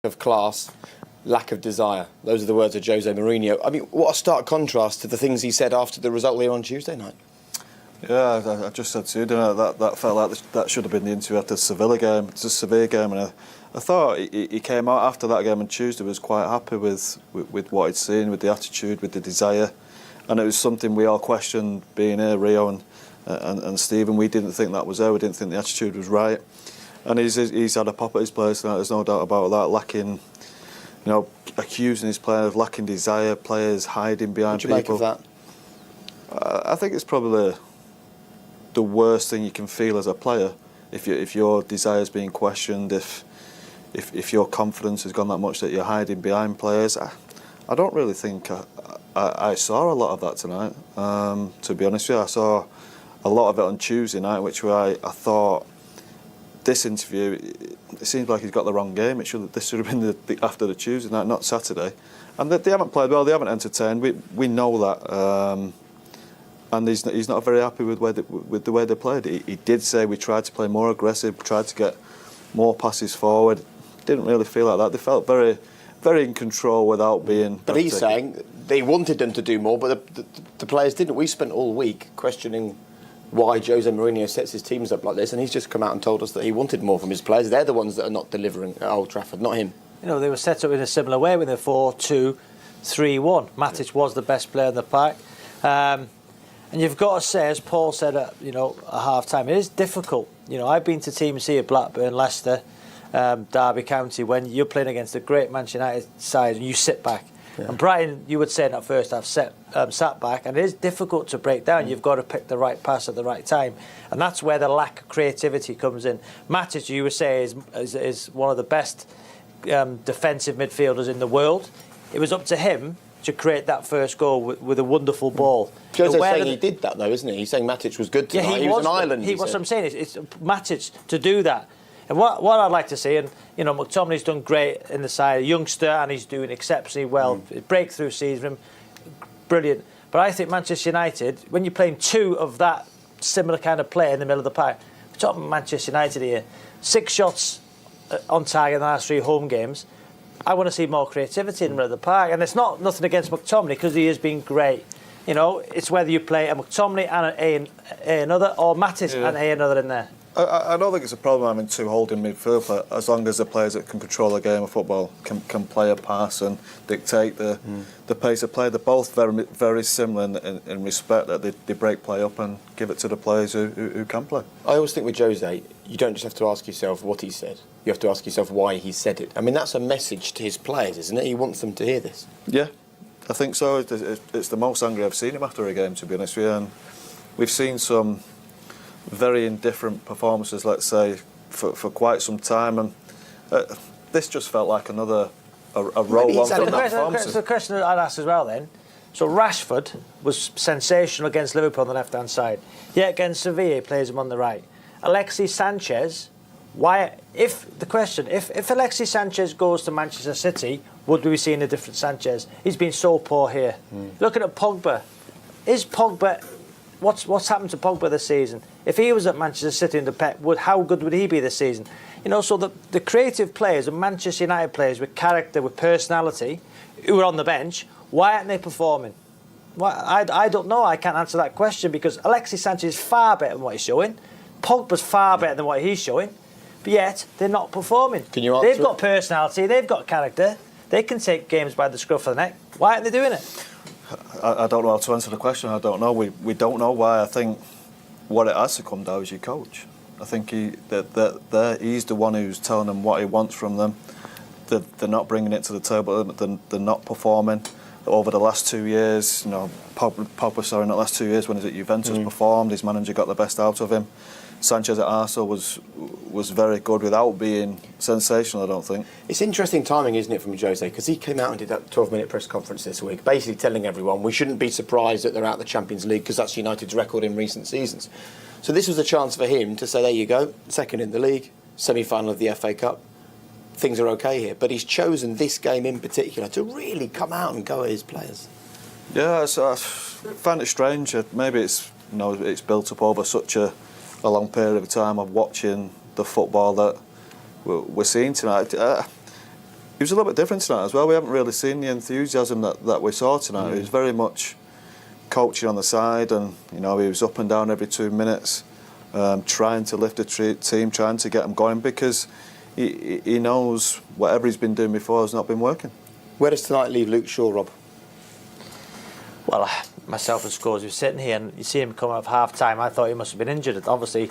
of class, lack of desire. Those are the words of Jose Mourinho. I mean, what a stark contrast to the things he said after the result here on Tuesday night. Yeah, I just said to you, that felt like that should have been the interview after the Sevilla game. It's a Sevilla game, and I thought he came out after that game on Tuesday was quite happy with what he'd seen, with the attitude, with the desire, and it was something we all questioned being here, Rio and Stephen. We didn't think that was there. We didn't think the attitude was right, and he's had a pop at his players tonight. There's no doubt about that. Lacking, accusing his players of lacking desire, players hiding behind people. What do you make of that? I think it's probably the worst thing you can feel as a player if your desire's being questioned, if your confidence has gone that much that you're hiding behind players. I don't really think I saw a lot of that tonight. To be honest with you, I saw a lot of it on Tuesday night, which I thought this interview, it seems like he's got the wrong game. This should have been after the Tuesday night, not Saturday. And they haven't played well. They haven't entertained. We know that. And he's not very happy with the way they played. He did say we tried to play more aggressive, tried to get more passes forward. Didn't really feel like that. They felt very, very in control without being. But he's saying they wanted them to do more, but the players didn't. We spent all week questioning why Jose Mourinho sets his teams up like this, and he's just come out and told us that he wanted more from his players. They're the ones that are not delivering at Old Trafford, not him. They were set up in a similar way with a 4-2-3-1. Matic was the best player in the pack. And you've got to say, as Paul said at half-time, it is difficult. I've been to teams here, Blackburn, Leicester, Derby County, when you're playing against a great Manchester United side and you sit back. Yeah. And Brighton, you would say in that first half, sat back, and it is difficult to break down. You've got to pick the right pass at the right time, and that's where the lack of creativity comes in. Matic, you would say, is one of the best defensive midfielders in the world. It was up to him to create that first goal with a wonderful ball. Jose's saying he did that, though, isn't he? He's saying Matic was good tonight. He was an island. What I'm saying. It's Matic to do that. And what I'd like to see, and McTominay's done great in the side, a youngster, and he's doing exceptionally well. Breakthrough season, brilliant. But I think Manchester United, when you're playing two of that similar kind of play in the middle of the pack, we're talking Manchester United here, 6 shots on target in the last 3 home games. I want to see more creativity in the middle of the park, and it's nothing against McTominay because he has been great. It's whether you play a McTominay and another, or Matic and another in there. I don't think it's a problem having 2 holding midfield, as long as the players that can control the game of football can play a pass and dictate the pace of play. They're both very, very similar in respect that they break play up and give it to the players who can play. I always think with Jose, you don't just have to ask yourself what he said. You have to ask yourself why he said it. I mean, that's a message to his players, isn't it? He wants them to hear this. Yeah, I think so. It's the most angry I've seen him after a game, to be honest with you. And we've seen some very indifferent performances, let's say, for quite some time, and this just felt like another roll on from that performance. The question I'd ask as well then, so Rashford was sensational against Liverpool on the left-hand side, yet against Sevilla he plays him on the right. Alexis Sanchez, if Alexis Sanchez goes to Manchester City, would we be seeing a different Sanchez? He's been so poor here. Looking at Pogba, what's happened to Pogba this season? If he was at Manchester City under Pep, how good would he be this season? So the creative players, the Manchester United players with character, with personality, who are on the bench, why aren't they performing? I don't know. I can't answer that question because Alexis Sanchez is far better than what he's showing. Pogba's far better than what he's showing, but yet they're not performing. Can you answer They've got personality, they've got character, they can take games by the scruff of the neck. Why aren't they doing it? I don't know how to answer the question. I don't know. We don't know why. I think what it has to come down is your coach. I think he's the one who's telling them what he wants from them. They're not bringing it to the table. They're not performing. Over the last 2 years, Pogba, in the last 2 years when he was at Juventus performed, his manager got the best out of him. Sanchez at Arsenal was very good without being sensational, I don't think. It's interesting timing, isn't it, from Jose? Because he came out and did that 12-minute press conference this week, basically telling everyone we shouldn't be surprised that they're out of the Champions League because that's United's record in recent seasons. So this was a chance for him to say, there you go, second in the league, semi-final of the FA Cup. Things are okay here. But he's chosen this game in particular to really come out and go at his players. Yeah, I find it strange. Maybe it's built up over such a long period of time of watching the football that we're seeing tonight. He was a little bit different tonight as well. We haven't really seen the enthusiasm that we saw tonight. He was very much coaching on the side, and he was up and down every 2 minutes, trying to lift the team, trying to get them going, because he knows whatever he's been doing before has not been working. Where does tonight leave Luke Shaw, Rob? Well, myself and Scores were sitting here, and you see him come off half time. I thought he must have been injured. Obviously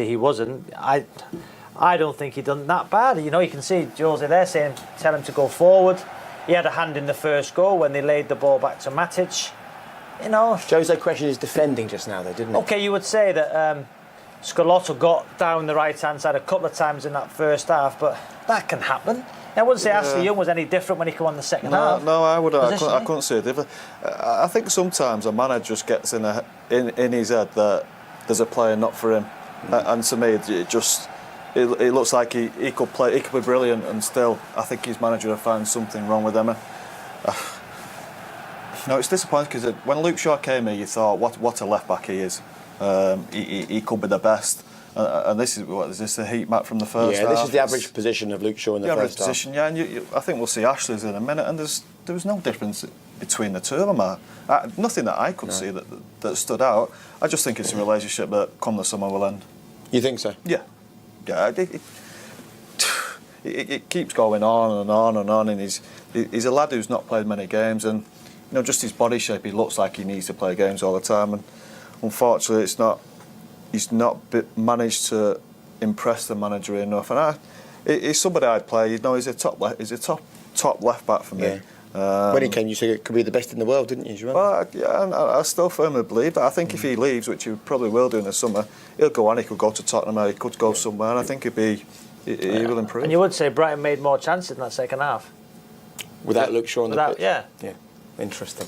he wasn't. I don't think he done that bad. You can see Jose there saying, tell him to go forward. He had a hand in the first goal when they laid the ball back to Matic. Jose questioned his defending just now, though, didn't he? Okay, you would say that Scalotto got down the right-hand side a couple of times in that first half, but that can happen. I wouldn't say Ashley Young was any different when he came on the second half. No, I couldn't say it different. I think sometimes a manager just gets in his head that there's a player not for him, and to me it looks like he could play, he could be brilliant, and still I think his manager will find something wrong with him. No, it's disappointing because when Luke Shaw came here, you thought, what a left back he is. He could be the best. And this is a heat map from the first half. Yeah, this is the average position of Luke Shaw in the first half. Position, yeah, and I think we'll see Ashley's in a minute, and there was no difference between the two of them. Nothing that I could see that stood out. I just think it's a relationship that come the summer will end. You think so? Yeah. It keeps going on and on and on, and he's a lad who's not played many games, and just his body shape, he looks like he needs to play games all the time, and unfortunately he's not managed to impress the manager enough. And he's somebody I'd play. He's a top left back for me. Yeah. When he came, you said it could be the best in the world, didn't you? Do you remember? Yeah, and I still firmly believe that. I think if he leaves, which he probably will do in the summer, he'll go on. He could go to Tottenham, or he could go somewhere, and I think he will improve. And you would say Brighton made more chances in that second half without Luke Shaw on the pitch. Yeah. Interesting.